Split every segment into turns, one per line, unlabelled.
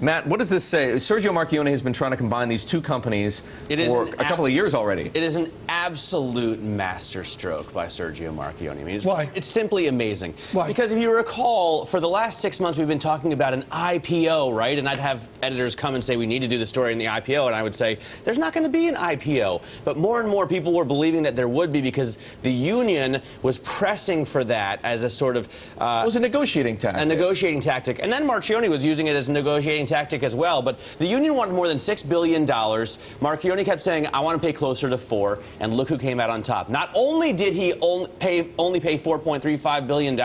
Matt, what does this say? Sergio Marchionne has been trying to combine these two companies for a couple of years already. It
is an absolute masterstroke by Sergio Marchionne. I mean,
Why?
It's simply amazing.
Why?
Because if you recall, for the last 6 months we've been talking about an IPO, right? And I'd have editors come and say, we need to do the story in the IPO, and I would say, there's not going to be an IPO. But more and more people were believing that there would be because the union was pressing for that as a sort of... it
was a negotiating tactic.
A negotiating tactic. And then Marchionne was using it as a negotiating tactic as well, but the union wanted more than $6 billion. Marchionne kept saying, I want to pay closer to $4 billion, and look who came out on top. Not only did he only pay $4.35 billion,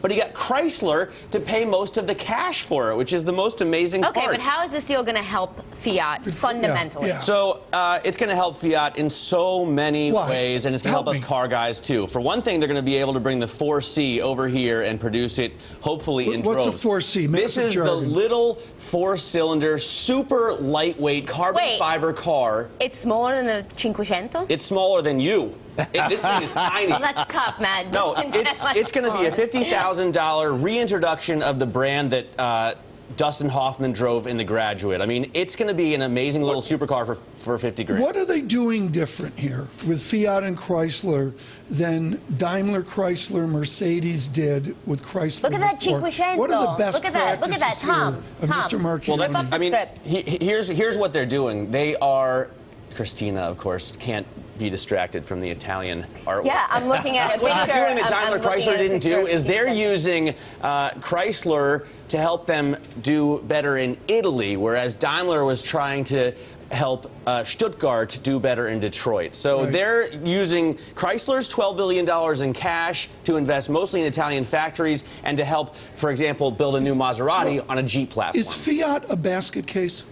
but he got Chrysler to pay most of the cash for it, which is the most amazing part.
Okay, but how is this deal going to help Fiat fundamentally?
Yeah.
So it's going to help Fiat in so many ways, and it's going to help us car guys too. For one thing, they're going to be able to bring the 4C over here and produce it, hopefully, in droves.
What's a 4C?
This is the little four-cylinder, super lightweight carbon fiber car.
It's smaller than the 500?
It's smaller than you. This thing is tiny.
Well, that's tough, Matt.
No, it's going to be a $50,000 reintroduction of the brand that Dustin Hoffman drove in The Graduate. I mean, it's going to be an amazing little supercar for 50 grand.
What are they doing different here with Fiat and Chrysler than Daimler, Chrysler, Mercedes did with Chrysler?
Look at that 500.
What are the best
Look at that, Tom.
Mr. Marchionne?
Well, I mean, here's what they're doing. They are... Christina, of course, can't be distracted from the Italian artwork.
Yeah, I'm looking at a picture.
What they're doing that Daimler Chrysler didn't do is they're using Chrysler to help them do better in Italy, whereas Daimler was trying to help Stuttgart do better in Detroit. So they're using Chrysler's $12 billion in cash to invest mostly in Italian factories and to help, for example, build a new Maserati on a Jeep platform.
Is Fiat a basket case?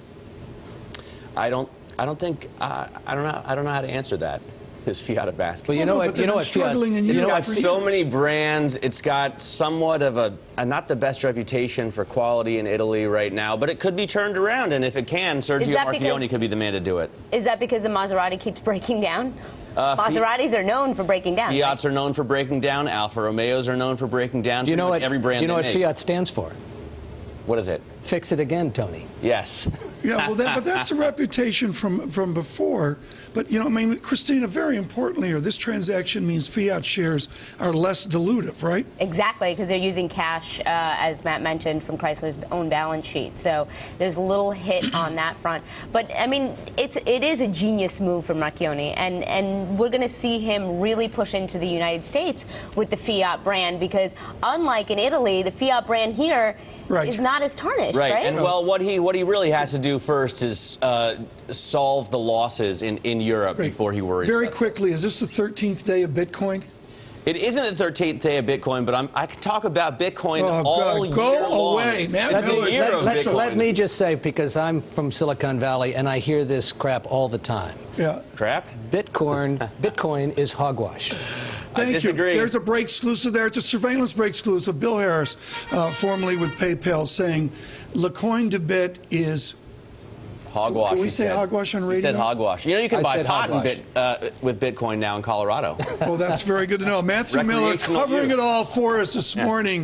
I don't know how to answer that. Is Fiat a basket?
Well, you know what Fiat,
so many brands. It's got somewhat of a not the best reputation for quality in Italy right now, but it could be turned around, and if it can, Sergio Marchionne could be the man to do it.
Is that because the Maserati keeps breaking down? Maseratis are known for breaking down.
Fiats are known for breaking down. Alfa Romeos are known for breaking down.
Do you know what
every brand?
Do you know what Fiat stands for?
What is it?
Fix it again, Tony.
Yes.
Yeah, well, but that's a reputation from before. But, you know, I mean, Christina, very importantly here, this transaction means Fiat shares are less dilutive, right?
Exactly, because they're using cash, as Matt mentioned, from Chrysler's own balance sheet. So there's a little hit on that front. But, I mean, it is a genius move from Marchionne, and we're going to see him really push into the United States with the Fiat brand, because unlike in Italy, the Fiat brand here is not as tarnished, right?
And well, what he really has to do first is solve the losses in Europe before he worries.
Very quickly, is this the 13th day of Bitcoin?
It isn't the 13th day of Bitcoin, but I can talk about Bitcoin all year
long. Go away, man.
Let me just say, because I'm from Silicon Valley and I hear this crap all the time.
Yeah.
Crap?
Bitcoin is hogwash.
Thank you. There's a break exclusive there. It's a surveillance break exclusive. Bill Harris, formerly with PayPal, saying Le Coin de Bit is
hogwash.
Can we say hogwash on radio?
He said hogwash. You know, you can buy pot with Bitcoin now in Colorado.
Well, that's very good to know. Matthew Miller covering it all for us this morning.